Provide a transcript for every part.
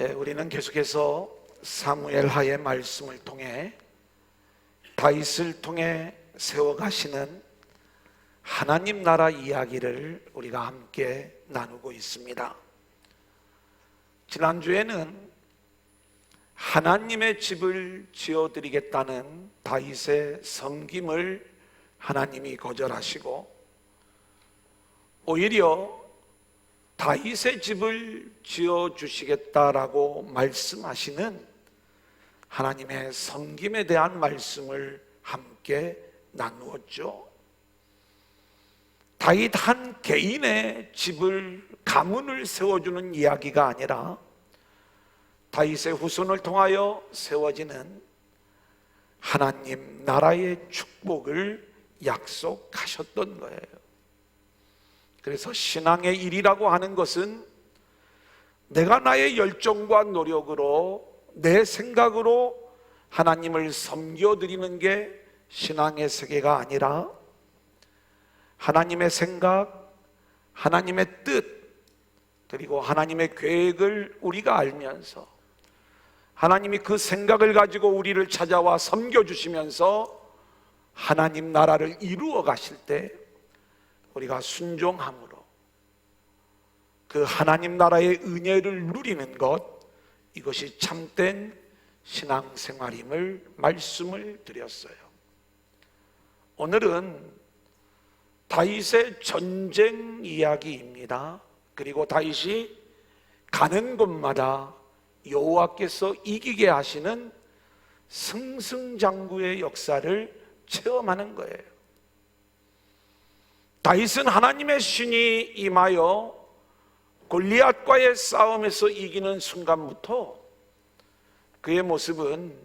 우리는 계속해서 사무엘하의 말씀을 통해 다윗을 통해 세워가시는 하나님 나라 이야기를 우리가 함께 나누고 있습니다. 지난주에는 하나님의 집을 지어드리겠다는 다윗의 섬김을 하나님이 거절하시고 오히려 다윗의 집을 지어주시겠다라고 말씀하시는 하나님의 섬김에 대한 말씀을 함께 나누었죠. 다윗 한 개인의 집을, 가문을 세워주는 이야기가 아니라 다윗의 후손을 통하여 세워지는 하나님 나라의 축복을 약속하셨던 거예요. 그래서 신앙의 일이라고 하는 것은 내가 나의 열정과 노력으로, 내 생각으로 하나님을 섬겨드리는 게 신앙의 세계가 아니라 하나님의 생각, 하나님의 뜻, 그리고 하나님의 계획을 우리가 알면서 하나님이 그 생각을 가지고 우리를 찾아와 섬겨주시면서 하나님 나라를 이루어 가실 때 우리가 순종함으로 그 하나님 나라의 은혜를 누리는 것, 이것이 참된 신앙생활임을 말씀을 드렸어요. 오늘은 다윗의 전쟁 이야기입니다. 그리고 다윗이 가는 곳마다 여호와께서 이기게 하시는 승승장구의 역사를 체험하는 거예요. 다윗은 하나님의 신이 임하여 골리앗과의 싸움에서 이기는 순간부터 그의 모습은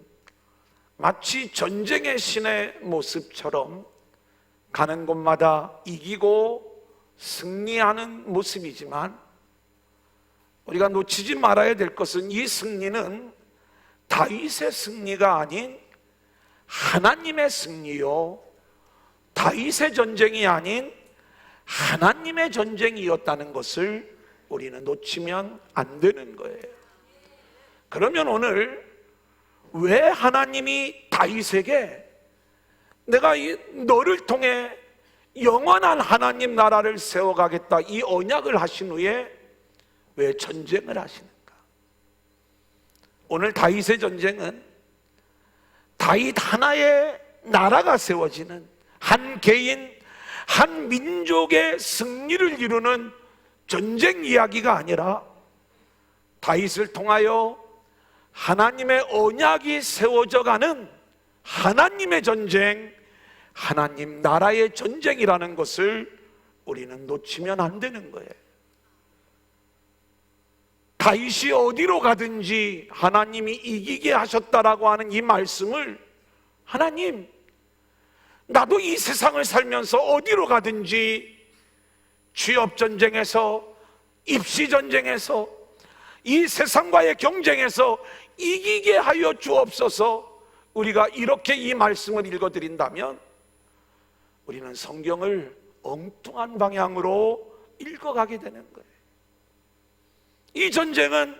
마치 전쟁의 신의 모습처럼 가는 곳마다 이기고 승리하는 모습이지만 우리가 놓치지 말아야 될 것은 이 승리는 다윗의 승리가 아닌 하나님의 승리요, 다윗의 전쟁이 아닌 하나님의 전쟁이었다는 것을 우리는 놓치면 안 되는 거예요. 그러면 오늘 왜 하나님이 다윗에게 내가 너를 통해 영원한 하나님 나라를 세워가겠다 이 언약을 하신 후에 왜 전쟁을 하시는가? 오늘 다윗의 전쟁은 다윗 하나의 나라가 세워지는, 한 개인, 한 민족의 승리를 이루는 전쟁 이야기가 아니라 다윗을 통하여 하나님의 언약이 세워져 가는 하나님의 전쟁, 하나님 나라의 전쟁이라는 것을 우리는 놓치면 안 되는 거예요. 다윗이 어디로 가든지 하나님이 이기게 하셨다라고 하는 이 말씀을, 하나님, 나도 이 세상을 살면서 어디로 가든지 취업 전쟁에서, 입시 전쟁에서, 이 세상과의 경쟁에서 이기게 하여 주옵소서. 우리가 이렇게 이 말씀을 읽어드린다면 우리는 성경을 엉뚱한 방향으로 읽어가게 되는 거예요. 이 전쟁은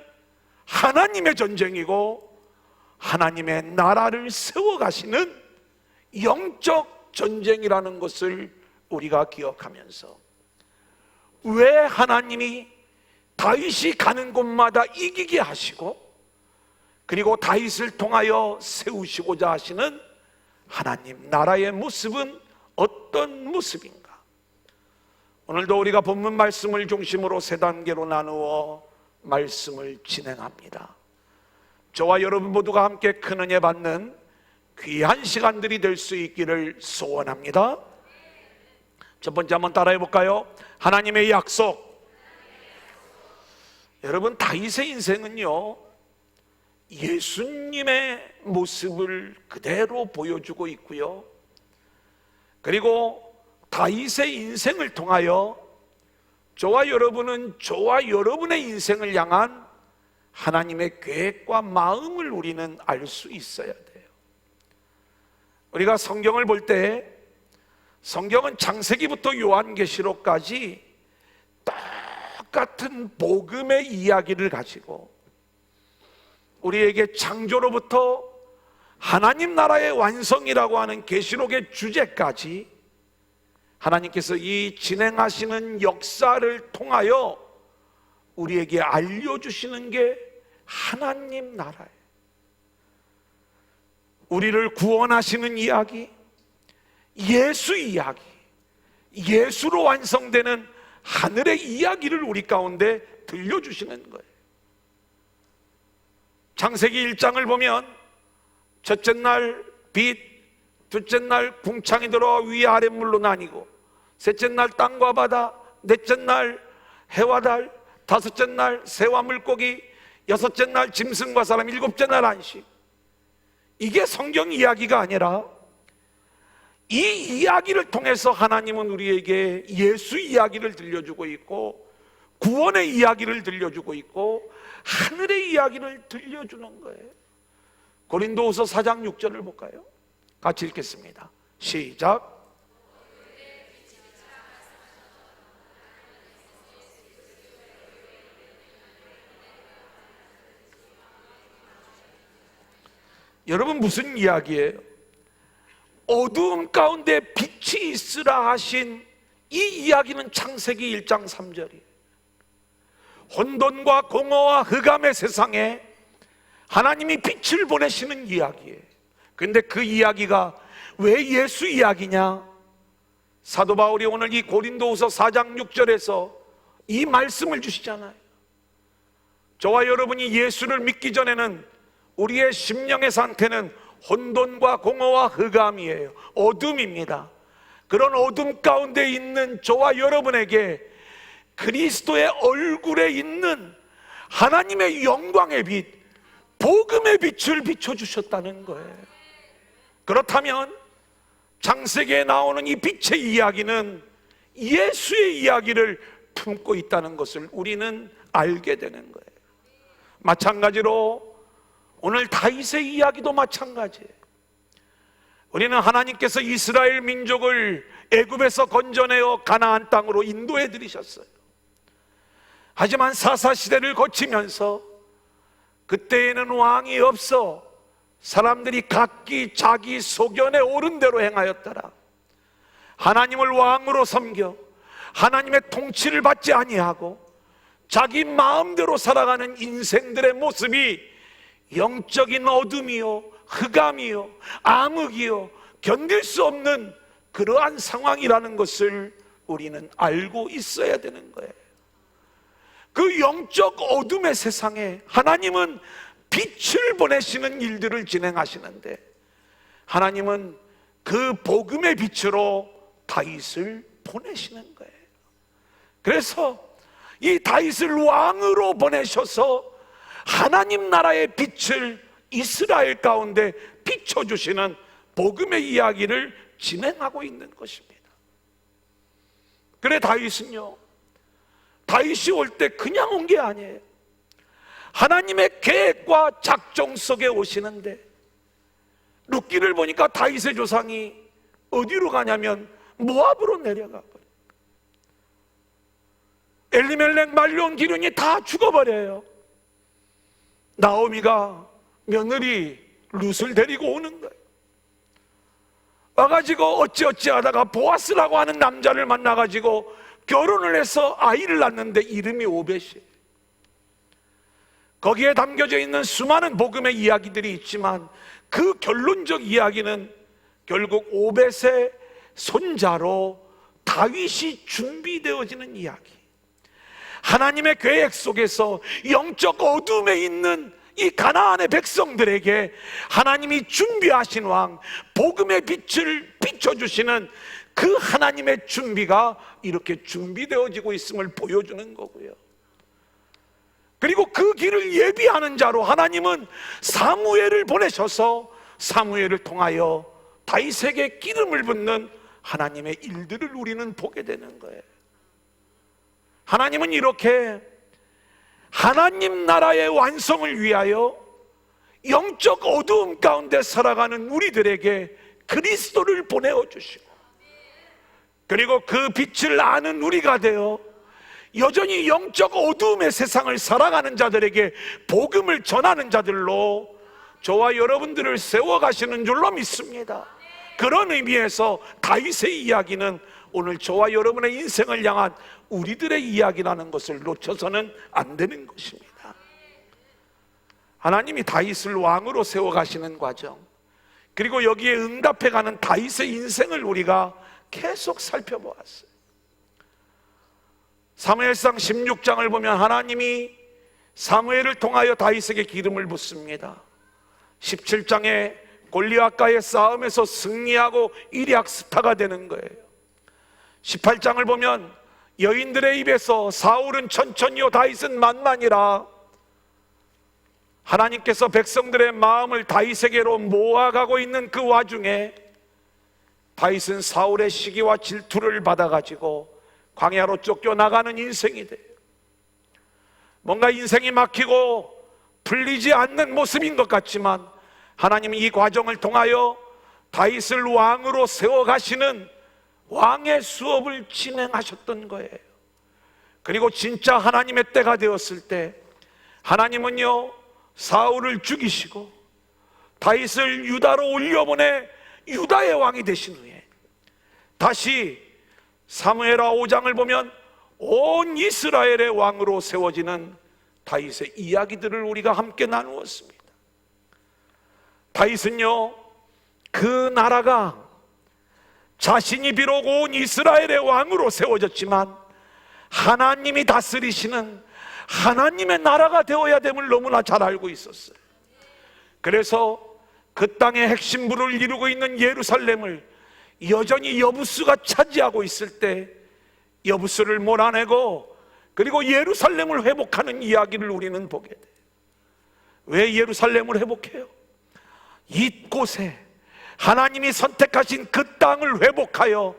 하나님의 전쟁이고 하나님의 나라를 세워가시는 영적 전쟁이라는 것을 우리가 기억하면서 왜 하나님이 다윗이 가는 곳마다 이기게 하시고 그리고 다윗을 통하여 세우시고자 하시는 하나님 나라의 모습은 어떤 모습인가? 오늘도 우리가 본문 말씀을 중심으로 세 단계로 나누어 말씀을 진행합니다. 저와 여러분 모두가 함께 큰 은혜 받는 귀한 시간들이 될 수 있기를 소원합니다. 첫 번째 한번 따라해 볼까요? 하나님의 약속. 여러분, 다윗의 인생은요, 예수님의 모습을 그대로 보여주고 있고요, 그리고 다윗의 인생을 통하여 저와 여러분은 저와 여러분의 인생을 향한 하나님의 계획과 마음을 우리는 알 수 있어야 돼요. 우리가 성경을 볼 때 성경은 창세기부터 요한계시록까지 똑같은 복음의 이야기를 가지고 우리에게 창조로부터 하나님 나라의 완성이라고 하는 계시록의 주제까지 하나님께서 이 진행하시는 역사를 통하여 우리에게 알려주시는 게 하나님 나라예요. 우리를 구원하시는 이야기, 예수 이야기, 예수로 완성되는 하늘의 이야기를 우리 가운데 들려주시는 거예요. 창세기 1장을 보면 첫째 날 빛, 둘째 날 궁창이 들어와 위아래 물로 나뉘고, 셋째 날 땅과 바다, 넷째 날 해와 달, 다섯째 날 새와 물고기, 여섯째 날 짐승과 사람, 일곱째 날 안식. 이게 성경 이야기가 아니라 이 이야기를 통해서 하나님은 우리에게 예수 이야기를 들려주고 있고, 구원의 이야기를 들려주고 있고, 하늘의 이야기를 들려주는 거예요. 고린도후서 4장 6절을 볼까요? 같이 읽겠습니다. 시작. 여러분, 무슨 이야기예요? 어두움 가운데 빛이 있으라 하신 이 이야기는 창세기 1장 3절이에요. 혼돈과 공허와 흑암의 세상에 하나님이 빛을 보내시는 이야기예요. 근데 그 이야기가 왜 예수 이야기냐? 사도 바울이 오늘 이 고린도후서 4장 6절에서 이 말씀을 주시잖아요. 저와 여러분이 예수를 믿기 전에는 우리의 심령의 상태는 혼돈과 공허와 흑암이에요. 어둠입니다. 그런 어둠 가운데 있는 저와 여러분에게 그리스도의 얼굴에 있는 하나님의 영광의 빛, 복음의 빛을 비춰주셨다는 거예요. 그렇다면 창세기에 나오는 이 빛의 이야기는 예수의 이야기를 품고 있다는 것을 우리는 알게 되는 거예요. 마찬가지로 오늘 다윗의 이야기도 마찬가지예요. 우리는 하나님께서 이스라엘 민족을 애굽에서 건져내어 가나안 땅으로 인도해 들이셨어요. 하지만 사사시대를 거치면서 그때에는 왕이 없어 사람들이 각기 자기 소견에 옳은 대로 행하였더라. 하나님을 왕으로 섬겨 하나님의 통치를 받지 아니하고 자기 마음대로 살아가는 인생들의 모습이 영적인 어둠이요, 흑암이요, 암흑이요, 견딜 수 없는 그러한 상황이라는 것을 우리는 알고 있어야 되는 거예요. 그 영적 어둠의 세상에 하나님은 빛을 보내시는 일들을 진행하시는데, 하나님은 그 복음의 빛으로 다윗을 보내시는 거예요. 그래서 이 다윗을 왕으로 보내셔서 하나님 나라의 빛을 이스라엘 가운데 비춰주시는 복음의 이야기를 진행하고 있는 것입니다. 그래, 다윗은요, 다윗이 올 때 그냥 온 게 아니에요. 하나님의 계획과 작정 속에 오시는데, 룻기를 보니까 다윗의 조상이 어디로 가냐면 모압으로 내려가 버려요. 엘리멜렉 말론 기륜이 다 죽어버려요. 나오미가 며느리 룻을 데리고 오는 거예요. 와가지고 어찌어찌 하다가 보아스라고 하는 남자를 만나가지고 결혼을 해서 아이를 낳는데 이름이 오벳이에요. 거기에 담겨져 있는 수많은 복음의 이야기들이 있지만 그 결론적 이야기는 결국 오벳의 손자로 다윗이 준비되어지는 이야기. 하나님의 계획 속에서 영적 어둠에 있는 이 가나안의 백성들에게 하나님이 준비하신 왕, 복음의 빛을 비춰주시는 그 하나님의 준비가 이렇게 준비되어지고 있음을 보여주는 거고요. 그리고 그 길을 예비하는 자로 하나님은 사무엘을 보내셔서 사무엘을 통하여 다윗에게 기름을 붓는 하나님의 일들을 우리는 보게 되는 거예요. 하나님은 이렇게 하나님 나라의 완성을 위하여 영적 어두움 가운데 살아가는 우리들에게 그리스도를 보내어 주시고, 그리고 그 빛을 아는 우리가 되어 여전히 영적 어두움의 세상을 살아가는 자들에게 복음을 전하는 자들로 저와 여러분들을 세워가시는 줄로 믿습니다. 그런 의미에서 다윗의 이야기는 오늘 저와 여러분의 인생을 향한 우리들의 이야기라는 것을 놓쳐서는 안 되는 것입니다. 하나님이 다윗을 왕으로 세워가시는 과정, 그리고 여기에 응답해가는 다윗의 인생을 우리가 계속 살펴보았어요. 사무엘상 16장을 보면 하나님이 사무엘을 통하여 다윗에게 기름을 붓습니다. 17장에 골리앗과의 싸움에서 승리하고 일약 스타가 되는 거예요. 18장을 보면 여인들의 입에서 사울은 천천히요 다윗은 만만이라, 하나님께서 백성들의 마음을 다윗에게로 모아가고 있는 그 와중에 다윗은 사울의 시기와 질투를 받아가지고 광야로 쫓겨나가는 인생이 돼요. 뭔가 인생이 막히고 풀리지 않는 모습인 것 같지만 하나님은 이 과정을 통하여 다윗을 왕으로 세워가시는 왕의 수업을 진행하셨던 거예요. 그리고 진짜 하나님의 때가 되었을 때 하나님은요 사울을 죽이시고 다윗을 유다로 올려보내 유다의 왕이 되신 후에 다시 사무엘하 5장을 보면 온 이스라엘의 왕으로 세워지는 다윗의 이야기들을 우리가 함께 나누었습니다. 다윗은요 그 나라가 자신이 비록 온 이스라엘의 왕으로 세워졌지만 하나님이 다스리시는 하나님의 나라가 되어야 됨을 너무나 잘 알고 있었어요. 그래서 그 땅의 핵심부를 이루고 있는 예루살렘을 여전히 여부스가 차지하고 있을 때 여부스를 몰아내고 그리고 예루살렘을 회복하는 이야기를 우리는 보게 돼요. 왜 예루살렘을 회복해요? 이곳에 하나님이 선택하신 그 땅을 회복하여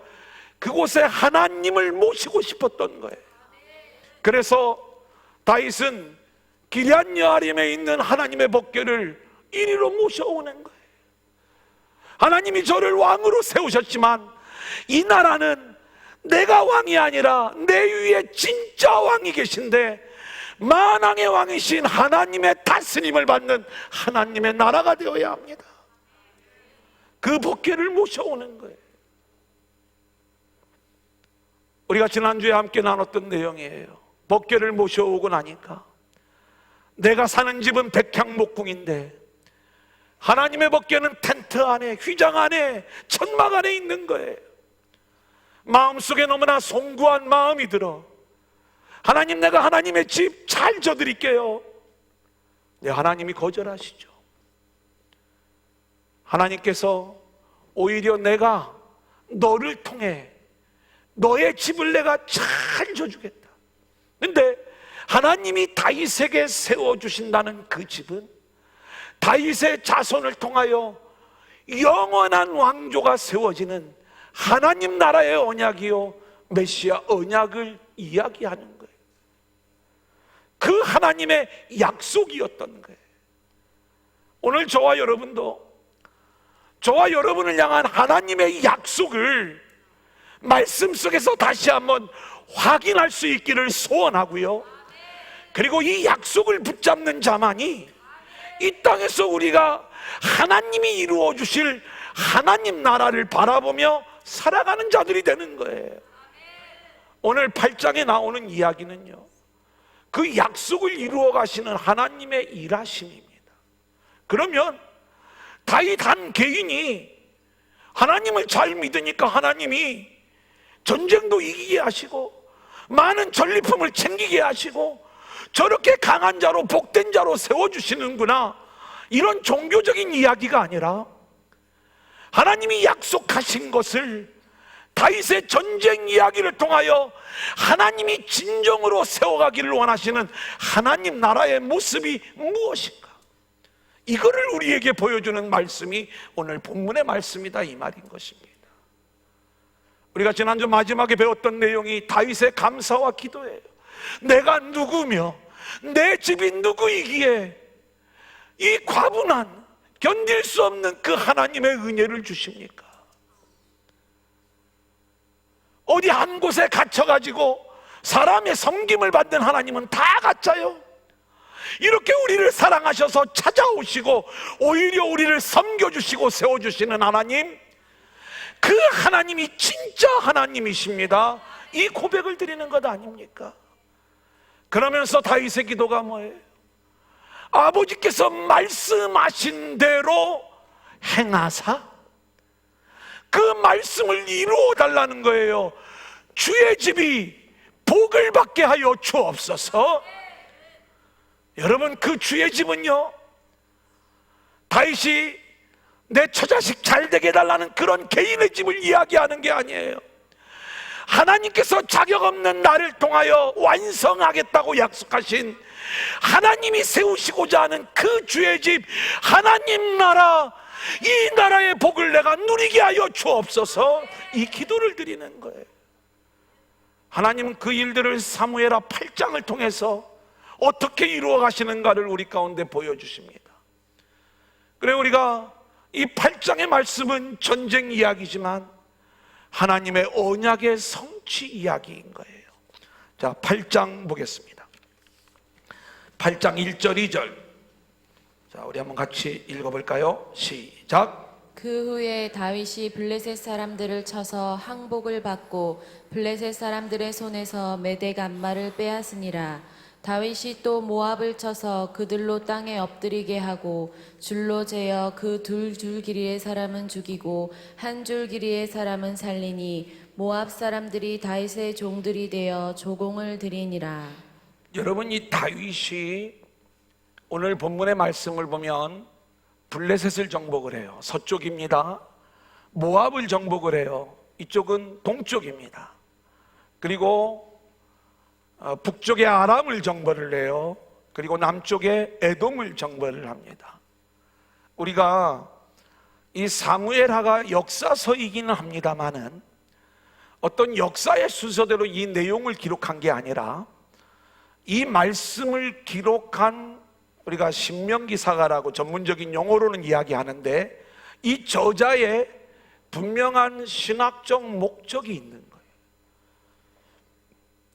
그곳에 하나님을 모시고 싶었던 거예요. 그래서 다윗은 기럇 여아림에 있는 하나님의 법궤를 이리로 모셔오는 거예요. 하나님이 저를 왕으로 세우셨지만 이 나라는 내가 왕이 아니라 내 위에 진짜 왕이 계신데 만왕의 왕이신 하나님의 다스림을 받는 하나님의 나라가 되어야 합니다. 그 법궤를 모셔오는 거예요. 우리가 지난주에 함께 나눴던 내용이에요. 법궤를 모셔오고 나니까 내가 사는 집은 백향목궁인데 하나님의 법궤는 텐트 안에, 휘장 안에, 천막 안에 있는 거예요. 마음속에 너무나 송구한 마음이 들어 하나님, 내가 하나님의 집 잘 져드릴게요. 네, 하나님이 거절하시죠. 하나님께서 오히려 내가 너를 통해 너의 집을 내가 잘 져주겠다. 근데 하나님이 다윗에게 세워주신다는 그 집은 다윗의 자손을 통하여 영원한 왕조가 세워지는 하나님 나라의 언약이요 메시아 언약을 이야기하는 거예요. 그 하나님의 약속이었던 거예요. 오늘 저와 여러분도 저와 여러분을 향한 하나님의 약속을 말씀 속에서 다시 한번 확인할 수 있기를 소원하고요, 그리고 이 약속을 붙잡는 자만이 이 땅에서 우리가 하나님이 이루어 주실 하나님 나라를 바라보며 살아가는 자들이 되는 거예요. 오늘 8장에 나오는 이야기는요 그 약속을 이루어 가시는 하나님의 일하심입니다. 그러면 다윗 한 개인이 하나님을 잘 믿으니까 하나님이 전쟁도 이기게 하시고 많은 전리품을 챙기게 하시고 저렇게 강한 자로 복된 자로 세워주시는구나, 이런 종교적인 이야기가 아니라 하나님이 약속하신 것을 다윗의 전쟁 이야기를 통하여 하나님이 진정으로 세워가기를 원하시는 하나님 나라의 모습이 무엇인가, 이거를 우리에게 보여주는 말씀이 오늘 본문의 말씀이다, 이 말인 것입니다. 우리가 지난주 마지막에 배웠던 내용이 다윗의 감사와 기도예요. 내가 누구며 내 집이 누구이기에 이 과분한 견딜 수 없는 그 하나님의 은혜를 주십니까? 어디 한 곳에 갇혀가지고 사람의 섬김을 받는 하나님은 다 가짜요. 이렇게 우리를 사랑하셔서 찾아오시고 오히려 우리를 섬겨주시고 세워주시는 하나님, 그 하나님이 진짜 하나님이십니다. 이 고백을 드리는 것 아닙니까? 그러면서 다윗의 기도가 뭐예요? 아버지께서 말씀하신 대로 행하사 그 말씀을 이루어 달라는 거예요. 주의 집이 복을 받게 하여 주옵소서. 여러분, 그 주의 집은요, 다윗이 내 처자식 잘 되게 해달라는 그런 개인의 집을 이야기하는 게 아니에요. 하나님께서 자격 없는 나를 통하여 완성하겠다고 약속하신 하나님이 세우시고자 하는 그 주의 집, 하나님 나라, 이 나라의 복을 내가 누리게 하여 주옵소서. 이 기도를 드리는 거예요. 하나님은 그 일들을 사무엘하 8장을 통해서 어떻게 이루어 가시는가를 우리 가운데 보여주십니다. 그래, 우리가 이 8장의 말씀은 전쟁 이야기지만 하나님의 언약의 성취 이야기인 거예요. 자, 8장 보겠습니다. 8장 1절 2절. 자, 우리 한번 같이 읽어볼까요? 시작. 그 후에 다윗이 블레셋 사람들을 쳐서 항복을 받고 블레셋 사람들의 손에서 메대 간마를 빼앗으니라. 다윗이 또 모압을 쳐서 그들로 땅에 엎드리게 하고 줄로 재어 그 두 줄 길이의 사람은 죽이고 한 줄 길이의 사람은 살리니 모압 사람들이 다윗의 종들이 되어 조공을 드리니라. 여러분, 이 다윗이 오늘 본문의 말씀을 보면 블레셋을 정복을 해요. 서쪽입니다. 모압을 정복을 해요. 이쪽은 동쪽입니다. 그리고 북쪽에 아람을 정벌을 해요. 그리고 남쪽에 에돔을 정벌을 합니다. 우리가 이 사무엘하가 역사서이기는 합니다만은 어떤 역사의 순서대로 이 내용을 기록한 게 아니라 이 말씀을 기록한, 우리가 신명기사가라고 전문적인 용어로는 이야기하는데, 이 저자의 분명한 신학적 목적이 있는 거예요.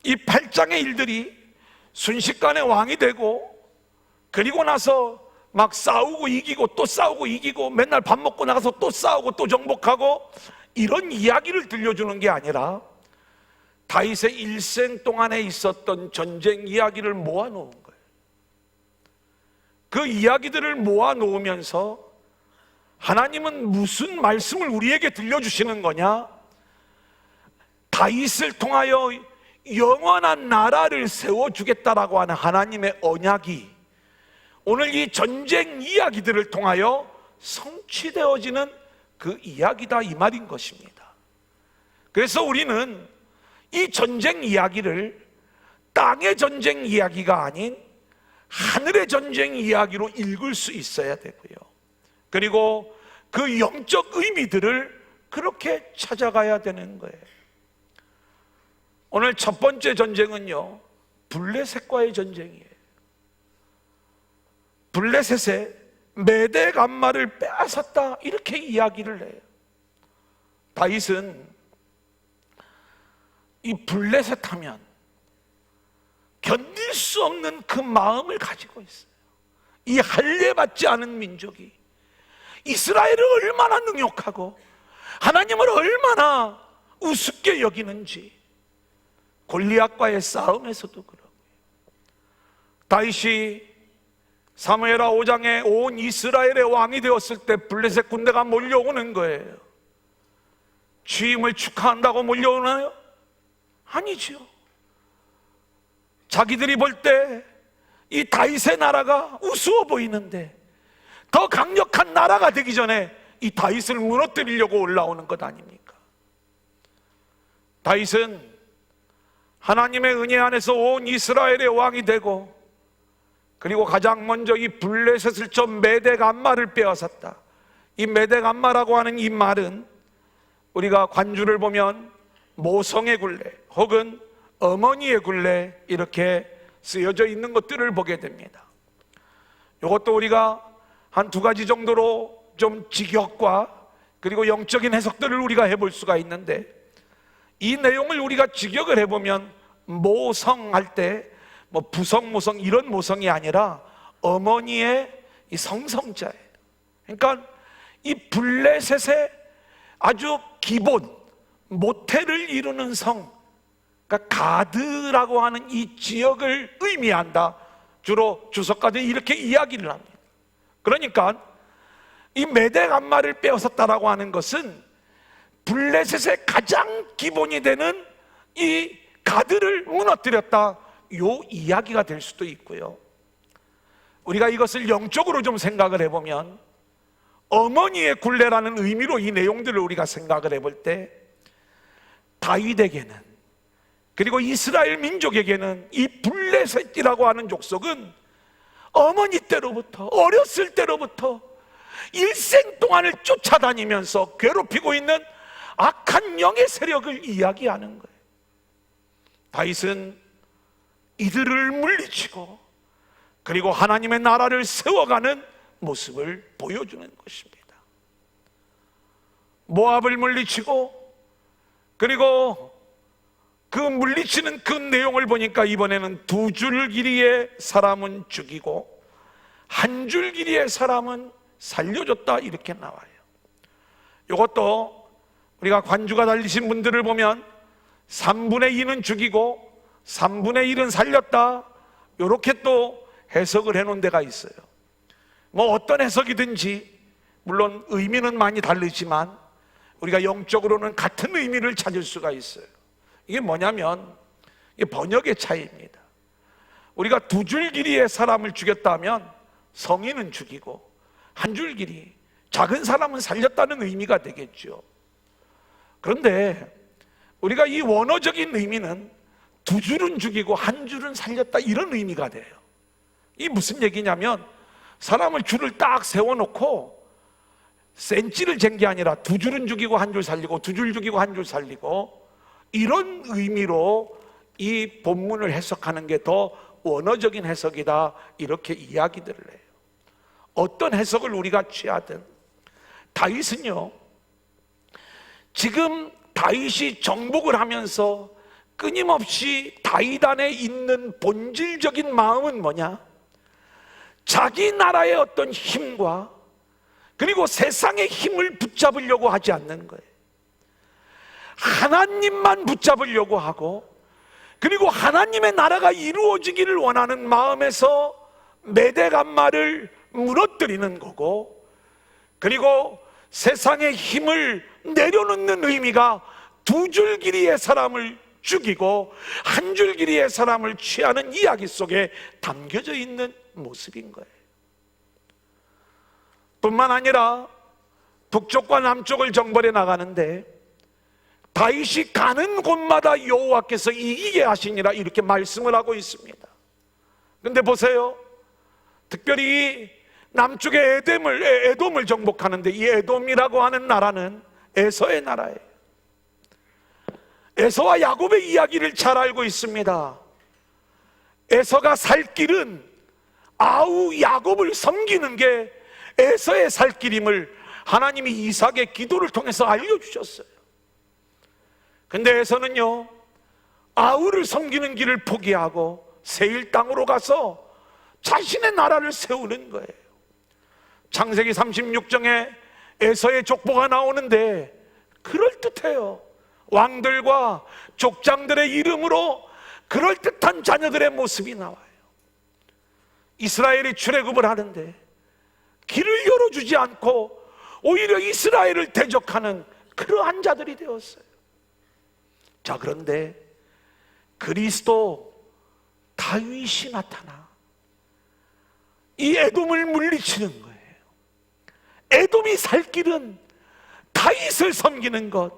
이 8장의 일들이 순식간에 왕이 되고, 그리고 나서 막 싸우고 이기고 또 싸우고 이기고, 맨날 밥 먹고 나가서 또 싸우고 또 정복하고, 이런 이야기를 들려주는 게 아니라 다윗의 일생 동안에 있었던 전쟁 이야기를 모아놓은 거예요. 그 이야기들을 모아놓으면서 하나님은 무슨 말씀을 우리에게 들려주시는 거냐? 다윗을 통하여 영원한 나라를 세워주겠다라고 하는 하나님의 언약이 오늘 이 전쟁 이야기들을 통하여 성취되어지는 그 이야기다, 이 말인 것입니다. 그래서 우리는 이 전쟁 이야기를 땅의 전쟁 이야기가 아닌 하늘의 전쟁 이야기로 읽을 수 있어야 되고요. 그리고 그 영적 의미들을 그렇게 찾아가야 되는 거예요. 오늘 첫 번째 전쟁은요, 블레셋과의 전쟁이에요. 블레셋의 메대 간마를 빼앗았다, 이렇게 이야기를 해요. 다윗은 이 블레셋 하면 견딜 수 없는 그 마음을 가지고 있어요. 이 할례받지 않은 민족이 이스라엘을 얼마나 능욕하고 하나님을 얼마나 우습게 여기는지 골리앗과의 싸움에서도 그러고요. 다윗이 사무엘하 5장에 온 이스라엘의 왕이 되었을 때 블레셋 군대가 몰려오는 거예요. 취임을 축하한다고 몰려오나요? 아니죠. 자기들이 볼 때 이 다윗의 나라가 우스워 보이는데 더 강력한 나라가 되기 전에 이 다윗을 무너뜨리려고 올라오는 것 아닙니까? 다윗은 하나님의 은혜 안에서 온 이스라엘의 왕이 되고, 그리고 가장 먼저 이 블레셋을 쳐 메대 간마를 빼앗았다. 이 메대 간마라고 하는 이 말은 우리가 관주를 보면 모성의 굴레 혹은 어머니의 굴레, 이렇게 쓰여져 있는 것들을 보게 됩니다. 이것도 우리가 한 두 가지 정도로 좀 직역과 그리고 영적인 해석들을 우리가 해볼 수가 있는데, 이 내용을 우리가 직역을 해보면 모성할 때 뭐 부성, 모성 이런 모성이 아니라 어머니의 이 성성자예요. 그러니까 이 블레셋의 아주 기본 모태를 이루는 성, 그러니까 가드라고 하는 이 지역을 의미한다. 주로 주석가들이 이렇게 이야기를 합니다. 그러니까 이 메대 감마를 빼앗았다라고 하는 것은 블레셋의 가장 기본이 되는 이 가드를 무너뜨렸다, 요 이야기가 될 수도 있고요. 우리가 이것을 영적으로 좀 생각을 해보면 어머니의 굴레라는 의미로 이 내용들을 우리가 생각을 해볼 때 다윗에게는, 그리고 이스라엘 민족에게는 이 블레셋이라고 하는 족속은 어머니 때로부터, 어렸을 때로부터 일생 동안을 쫓아다니면서 괴롭히고 있는 악한 영의 세력을 이야기하는 거예요. 다윗은 이들을 물리치고 그리고 하나님의 나라를 세워가는 모습을 보여주는 것입니다. 모압을 물리치고, 그리고 그 물리치는 그 내용을 보니까 이번에는 2줄 길이의 사람은 죽이고 1줄 길이의 사람은 살려줬다, 이렇게 나와요. 이것도 우리가 관주가 달리신 분들을 보면 3분의 2는 죽이고 3분의 1은 살렸다, 이렇게 또 해석을 해놓은 데가 있어요. 뭐 어떤 해석이든지 물론 의미는 많이 다르지만 우리가 영적으로는 같은 의미를 찾을 수가 있어요. 이게 뭐냐면 이게 번역의 차이입니다. 우리가 2줄 길이의 사람을 죽였다면 성인은 죽이고 1줄 길이, 작은 사람은 살렸다는 의미가 되겠죠. 그런데 우리가 이 원어적인 의미는 2줄은 죽이고 1줄은 살렸다, 이런 의미가 돼요. 이게 무슨 얘기냐면 사람을 줄을 딱 세워놓고 센치를 잰 게 아니라 2줄은 죽이고 1줄 살리고 2줄 죽이고 1줄 살리고, 이런 의미로 이 본문을 해석하는 게 더 원어적인 해석이다, 이렇게 이야기들을 해요. 어떤 해석을 우리가 취하든 다윗은요, 지금 다윗이 정복을 하면서 끊임없이 다윗 안에 있는 본질적인 마음은 뭐냐? 자기 나라의 어떤 힘과 그리고 세상의 힘을 붙잡으려고 하지 않는 거예요. 하나님만 붙잡으려고 하고, 그리고 하나님의 나라가 이루어지기를 원하는 마음에서 메대 감마를 무너뜨리는 거고, 그리고 세상의 힘을 내려놓는 의미가 2줄 길이의 사람을 죽이고 1줄 길이의 사람을 취하는 이야기 속에 담겨져 있는 모습인 거예요. 뿐만 아니라 북쪽과 남쪽을 정벌해 나가는데 다윗이 가는 곳마다 여호와께서 이기게 하시니라, 이렇게 말씀을 하고 있습니다. 그런데 보세요, 특별히 남쪽의 에돔을 정복하는데 이 에돔이라고 하는 나라는 에서의 나라예요. 에서와 야곱의 이야기를 잘 알고 있습니다. 에서가 살 길은 아우 야곱을 섬기는 게 에서의 살 길임을 하나님이 이삭의 기도를 통해서 알려주셨어요. 근데 에서는요, 아우를 섬기는 길을 포기하고 세일 땅으로 가서 자신의 나라를 세우는 거예요. 창세기 36장에 에서의 족보가 나오는데 그럴듯해요. 왕들과 족장들의 이름으로 그럴듯한 자녀들의 모습이 나와요. 이스라엘이 출애굽을 하는데 길을 열어주지 않고 오히려 이스라엘을 대적하는 그러한 자들이 되었어요. 자, 그런데 그리스도 다윗이 나타나 이 에돔을 물리치는 거예요. 에돔이 살 길은 다윗을 섬기는 것,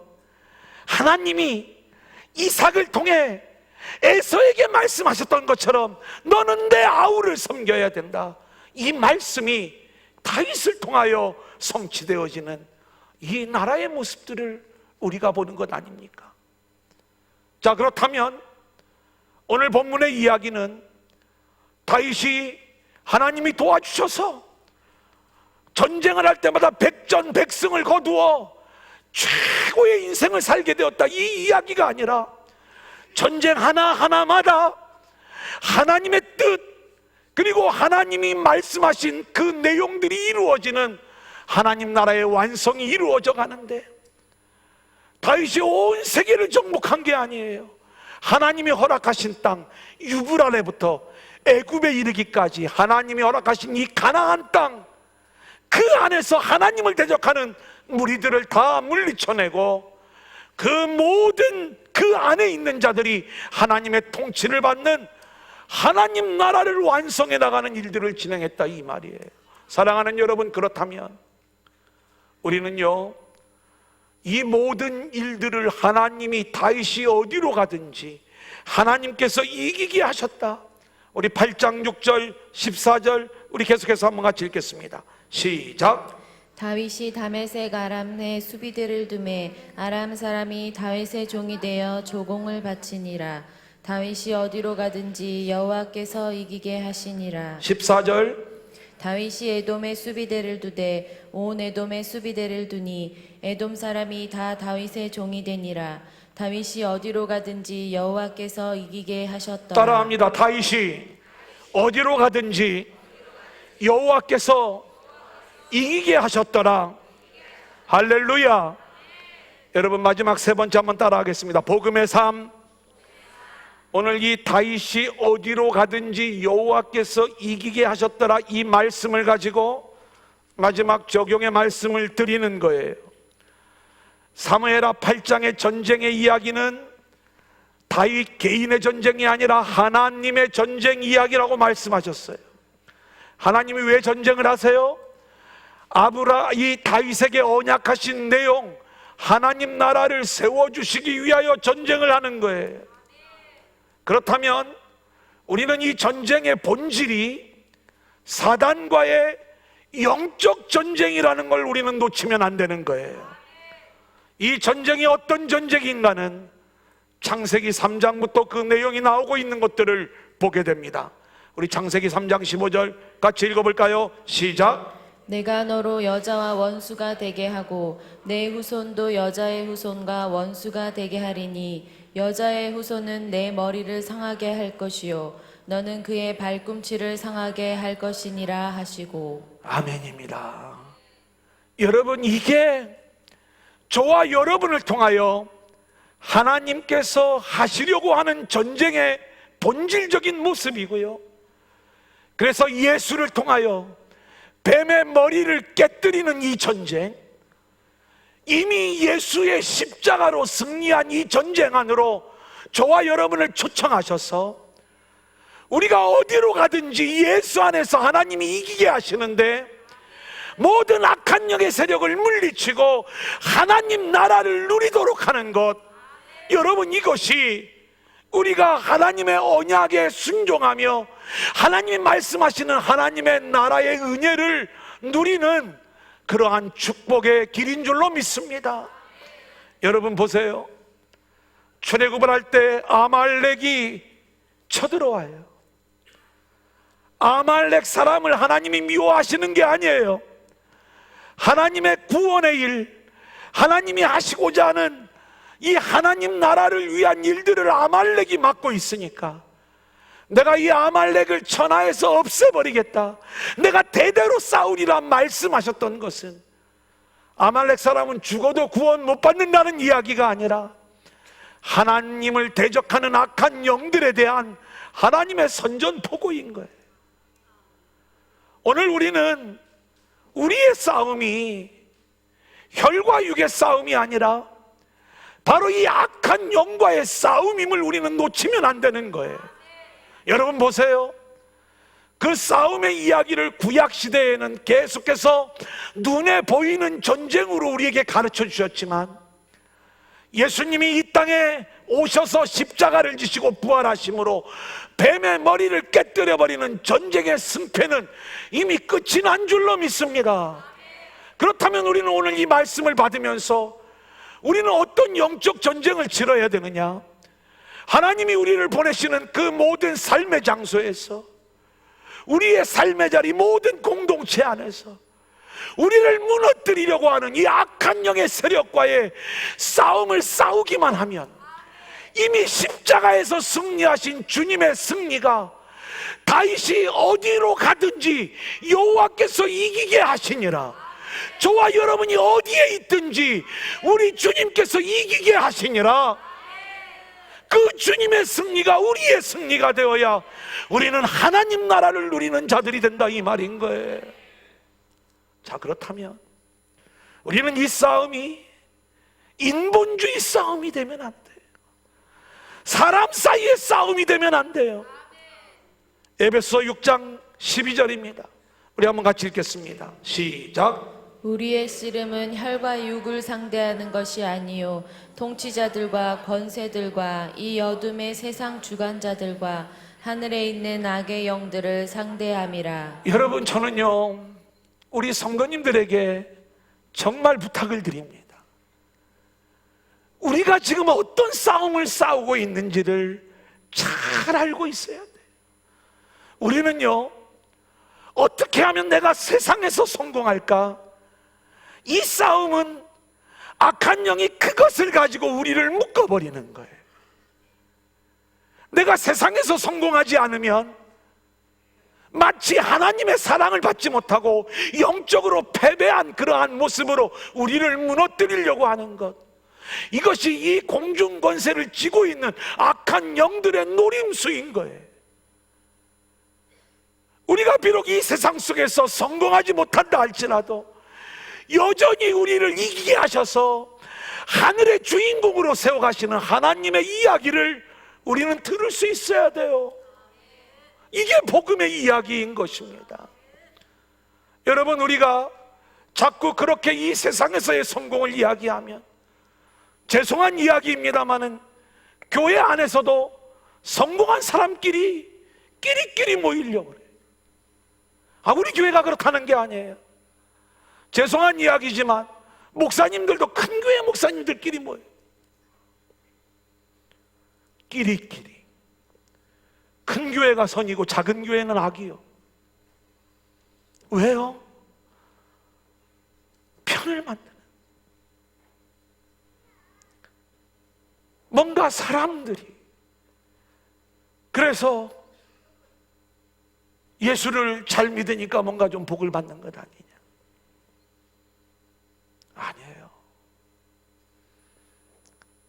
하나님이 이삭을 통해 에서에게 말씀하셨던 것처럼 너는 내 아우를 섬겨야 된다, 이 말씀이 다윗을 통하여 성취되어지는 이 나라의 모습들을 우리가 보는 것 아닙니까? 자, 그렇다면 오늘 본문의 이야기는 다윗이 하나님이 도와주셔서 전쟁을 할 때마다 백전백승을 거두어 최고의 인생을 살게 되었다, 이 이야기가 아니라 전쟁 하나하나마다 하나님의 뜻, 그리고 하나님이 말씀하신 그 내용들이 이루어지는 하나님 나라의 완성이 이루어져 가는데, 다윗이 온 세계를 정복한 게 아니에요. 하나님이 허락하신 땅 유브라레부터 애굽에 이르기까지 하나님이 허락하신 이 가나안 땅, 그 안에서 하나님을 대적하는 무리들을 다 물리쳐내고 그 모든 그 안에 있는 자들이 하나님의 통치를 받는 하나님 나라를 완성해 나가는 일들을 진행했다, 이 말이에요. 사랑하는 여러분, 그렇다면 우리는요, 이 모든 일들을 하나님이 다윗이 어디로 가든지 하나님께서 이기게 하셨다. 우리 8장 6절 14절 우리 계속해서 한번 같이 읽겠습니다. 시작. 다윗이 다메섹 아람내 수비대를 두매 아람 사람이 다윗의 종이 되어 조공을 바치니라. 다윗이 어디로 가든지 여호와께서 이기게 하시니라. 14절. 다윗이 에돔의 수비대를 두되 온 에돔의 수비대를 두니 에돔 사람이 다 다윗의 종이 되니라. 다윗이 어디로 가든지 여호와께서 이기게 하셨더라. 따라합니다. 다윗이 어디로 가든지 여호와께서 이기게 하셨더라. 할렐루야. 여러분, 마지막 세 번째 한번 따라하겠습니다. 복음의 삶. 오늘 이 다윗이 어디로 가든지 여호와께서 이기게 하셨더라, 이 말씀을 가지고 마지막 적용의 말씀을 드리는 거예요. 사무엘하 8장의 전쟁의 이야기는 다윗 개인의 전쟁이 아니라 하나님의 전쟁 이야기라고 말씀하셨어요. 하나님이 왜 전쟁을 하세요? 이 다윗에게 언약하신 내용, 하나님 나라를 세워주시기 위하여 전쟁을 하는 거예요. 그렇다면 우리는 이 전쟁의 본질이 사단과의 영적 전쟁이라는 걸 우리는 놓치면 안 되는 거예요. 이 전쟁이 어떤 전쟁인가는 창세기 3장부터 그 내용이 나오고 있는 것들을 보게 됩니다. 우리 창세기 3장 15절 같이 읽어볼까요? 시작. 내가 너로 여자와 원수가 되게 하고 내 후손도 여자의 후손과 원수가 되게 하리니 여자의 후손은 내 머리를 상하게 할 것이요 너는 그의 발꿈치를 상하게 할 것이니라 하시고. 아멘입니다. 여러분, 이게 저와 여러분을 통하여 하나님께서 하시려고 하는 전쟁의 본질적인 모습이고요, 그래서 예수를 통하여 뱀의 머리를 깨뜨리는 이 전쟁, 이미 예수의 십자가로 승리한 이 전쟁 안으로 저와 여러분을 초청하셔서 우리가 어디로 가든지 예수 안에서 하나님이 이기게 하시는데, 모든 악한 영의 세력을 물리치고 하나님 나라를 누리도록 하는 것, 여러분, 이것이 우리가 하나님의 언약에 순종하며 하나님이 말씀하시는 하나님의 나라의 은혜를 누리는 그러한 축복의 길인 줄로 믿습니다. 여러분 보세요. 출애굽을 할 때 아말렉이 쳐들어와요. 아말렉 사람을 하나님이 미워하시는 게 아니에요. 하나님의 구원의 일, 하나님이 하시고자 하는 이 하나님 나라를 위한 일들을 아말렉이 맡고 있으니까 내가 이 아말렉을 천하에서 없애버리겠다, 내가 대대로 싸우리라 말씀하셨던 것은 아말렉 사람은 죽어도 구원 못 받는다는 이야기가 아니라 하나님을 대적하는 악한 영들에 대한 하나님의 선전포고인 거예요. 오늘 우리는 우리의 싸움이 혈과 육의 싸움이 아니라 바로 이 악한 영과의 싸움임을 우리는 놓치면 안 되는 거예요. 여러분 보세요. 그 싸움의 이야기를 구약시대에는 계속해서 눈에 보이는 전쟁으로 우리에게 가르쳐 주셨지만, 예수님이 이 땅에 오셔서 십자가를 지시고 부활하심으로 뱀의 머리를 깨뜨려버리는 전쟁의 승패는 이미 끝이 난 줄로 믿습니다. 그렇다면 우리는 오늘 이 말씀을 받으면서 우리는 어떤 영적 전쟁을 치러야 되느냐? 하나님이 우리를 보내시는 그 모든 삶의 장소에서, 우리의 삶의 자리 모든 공동체 안에서 우리를 무너뜨리려고 하는 이 악한 영의 세력과의 싸움을 싸우기만 하면 이미 십자가에서 승리하신 주님의 승리가 다윗이 어디로 가든지 여호와께서 이기게 하시니라. 저와 여러분이 어디에 있든지 우리 주님께서 이기게 하시니라. 그 주님의 승리가 우리의 승리가 되어야 우리는 하나님 나라를 누리는 자들이 된다, 이 말인 거예요. 자, 그렇다면 우리는 이 싸움이 인본주의 싸움이 되면 안 돼요. 사람 사이의 싸움이 되면 안 돼요. 에베소 6장 12절입니다. 우리 한번 같이 읽겠습니다. 시작. 우리의 씨름은 혈과 육을 상대하는 것이 아니요 통치자들과 권세들과 이 어둠의 세상 주관자들과 하늘에 있는 악의 영들을 상대함이라. 여러분, 저는요 우리 성도님들에게 정말 부탁을 드립니다. 우리가 지금 어떤 싸움을 싸우고 있는지를 잘 알고 있어야 돼요. 우리는요 어떻게 하면 내가 세상에서 성공할까? 이 싸움은 악한 영이 그것을 가지고 우리를 묶어버리는 거예요. 내가 세상에서 성공하지 않으면 마치 하나님의 사랑을 받지 못하고 영적으로 패배한 그러한 모습으로 우리를 무너뜨리려고 하는 것, 이것이 이 공중 권세를 쥐고 있는 악한 영들의 노림수인 거예요. 우리가 비록 이 세상 속에서 성공하지 못한다 할지라도 여전히 우리를 이기게 하셔서 하늘의 주인공으로 세워가시는 하나님의 이야기를 우리는 들을 수 있어야 돼요. 이게 복음의 이야기인 것입니다. 여러분, 우리가 자꾸 그렇게 이 세상에서의 성공을 이야기하면, 죄송한 이야기입니다마는 교회 안에서도 성공한 사람끼리 끼리끼리 모이려고 그래요. 우리 교회가 그렇다는 게 아니에요. 죄송한 이야기지만 목사님들도 큰 교회 목사님들끼리 모여요. 끼리끼리. 큰 교회가 선이고 작은 교회는 악이요. 왜요? 편을 만드는. 뭔가 사람들이 그래서 예수를 잘 믿으니까 뭔가 좀 복을 받는 것 아니냐? 아니에요.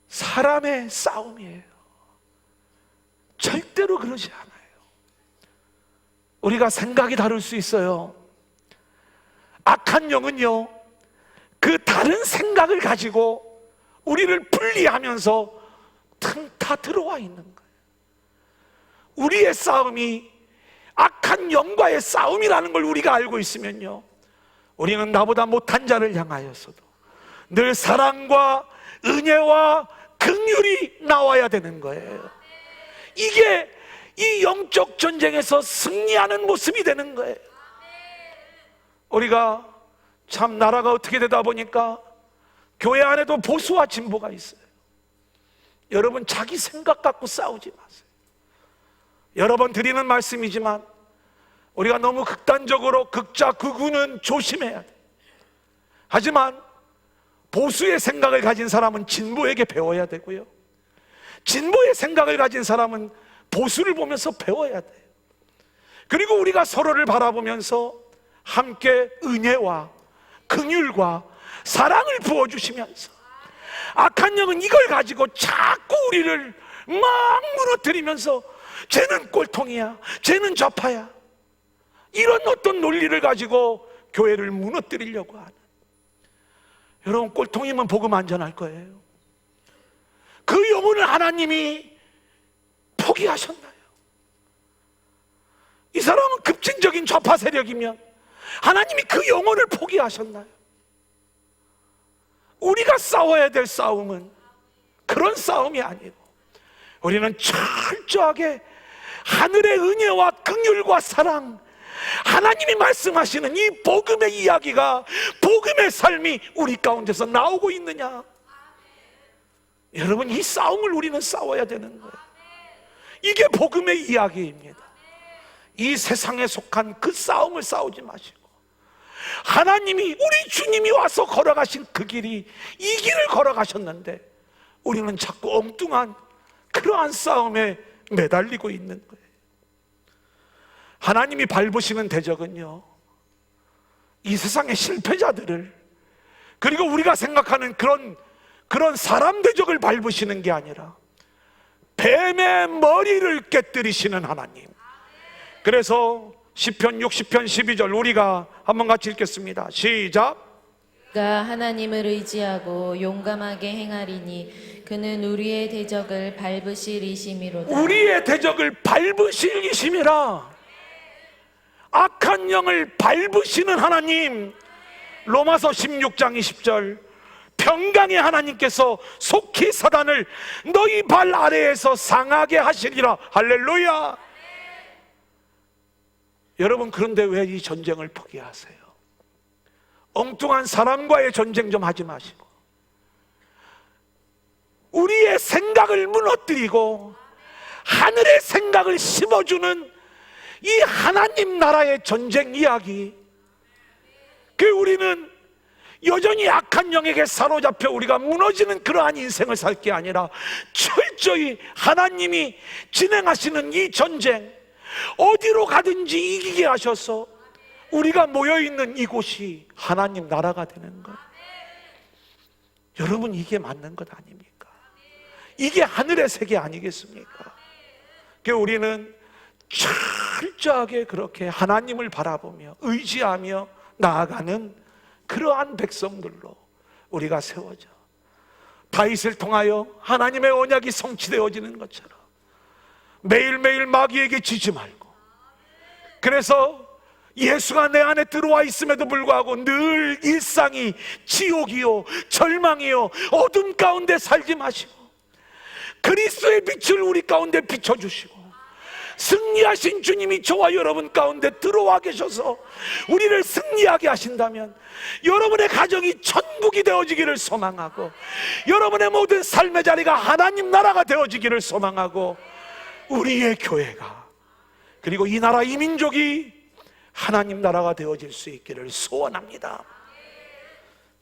사람의 싸움이에요. 절대로 그러지 않아요. 우리가 생각이 다를 수 있어요. 악한 영은요, 그 다른 생각을 가지고 우리를 분리하면서 다 들어와 있는 거예요. 우리의 싸움이 악한 영과의 싸움이라는 걸 우리가 알고 있으면요, 우리는 나보다 못한 자를 향하여서도 늘 사랑과 은혜와 긍휼이 나와야 되는 거예요. 이게 이 영적 전쟁에서 승리하는 모습이 되는 거예요. 우리가 참 나라가 어떻게 되다 보니까 교회 안에도 보수와 진보가 있어요. 여러분, 자기 생각 갖고 싸우지 마세요. 여러 번 드리는 말씀이지만 우리가 너무 극단적으로 극자 극우는 조심해야 돼. 하지만 보수의 생각을 가진 사람은 진보에게 배워야 되고요, 진보의 생각을 가진 사람은 보수를 보면서 배워야 돼요. 그리고 우리가 서로를 바라보면서 함께 은혜와 긍휼과 사랑을 부어주시면서, 악한 영은 이걸 가지고 자꾸 우리를 막 무너뜨리면서 쟤는 꼴통이야, 쟤는 좌파야, 이런 어떤 논리를 가지고 교회를 무너뜨리려고 하는. 여러분, 꼴통이면 복음 안 전할 거예요. 그 영혼을 하나님이 포기하셨나요? 이 사람은 급진적인 좌파 세력이면 하나님이 그 영혼을 포기하셨나요? 우리가 싸워야 될 싸움은 그런 싸움이 아니고, 우리는 철저하게 하늘의 은혜와 긍휼과 사랑, 하나님이 말씀하시는 이 복음의 이야기가, 복음의 삶이 우리 가운데서 나오고 있느냐? 여러분, 이 싸움을 우리는 싸워야 되는 거예요. 이게 복음의 이야기입니다. 이 세상에 속한 그 싸움을 싸우지 마시고, 하나님이, 우리 주님이 와서 걸어가신 그 길이 이 길을 걸어가셨는데 우리는 자꾸 엉뚱한 그러한 싸움에 매달리고 있는 거예요. 하나님이 밟으시는 대적은요, 이 세상의 실패자들을, 그리고 우리가 생각하는 그런 사람 대적을 밟으시는 게 아니라 뱀의 머리를 깨뜨리시는 하나님. 그래서 시편 60편 12절 우리가 한번 같이 읽겠습니다. 시작. 그가 하나님을 의지하고 용감하게 행하리니 그는 우리의 대적을 밟으실 이심이로다. 우리의 대적을 밟으실 이심이라. 악한 영을 밟으시는 하나님. 로마서 16장 20절 평강의 하나님께서 속히 사단을 너희 발 아래에서 상하게 하시리라. 할렐루야. 여러분, 그런데 왜 이 전쟁을 포기하세요? 엉뚱한 사람과의 전쟁 좀 하지 마시고 우리의 생각을 무너뜨리고 하늘의 생각을 심어주는 이 하나님 나라의 전쟁 이야기, 우리는 여전히 악한 영에게 사로잡혀 우리가 무너지는 그러한 인생을 살 게 아니라 철저히 하나님이 진행하시는 이 전쟁, 어디로 가든지 이기게 하셔서 우리가 모여있는 이곳이 하나님 나라가 되는 것. 여러분, 이게 맞는 것 아닙니까? 이게 하늘의 세계 아니겠습니까? 우리는 철저하게 그렇게 하나님을 바라보며 의지하며 나아가는 그러한 백성들로 우리가 세워져 다윗을 통하여 하나님의 언약이 성취되어지는 것처럼 매일매일 마귀에게 지지 말고, 그래서 예수가 내 안에 들어와 있음에도 불구하고 늘 일상이 지옥이요 절망이요 어둠 가운데 살지 마시고 그리스도의 빛을 우리 가운데 비춰주시고 승리하신 주님이 저와 여러분 가운데 들어와 계셔서 우리를 승리하게 하신다면 여러분의 가정이 천국이 되어지기를 소망하고 여러분의 모든 삶의 자리가 하나님 나라가 되어지기를 소망하고 우리의 교회가, 그리고 이 나라 이 민족이 하나님 나라가 되어질 수 있기를 소원합니다.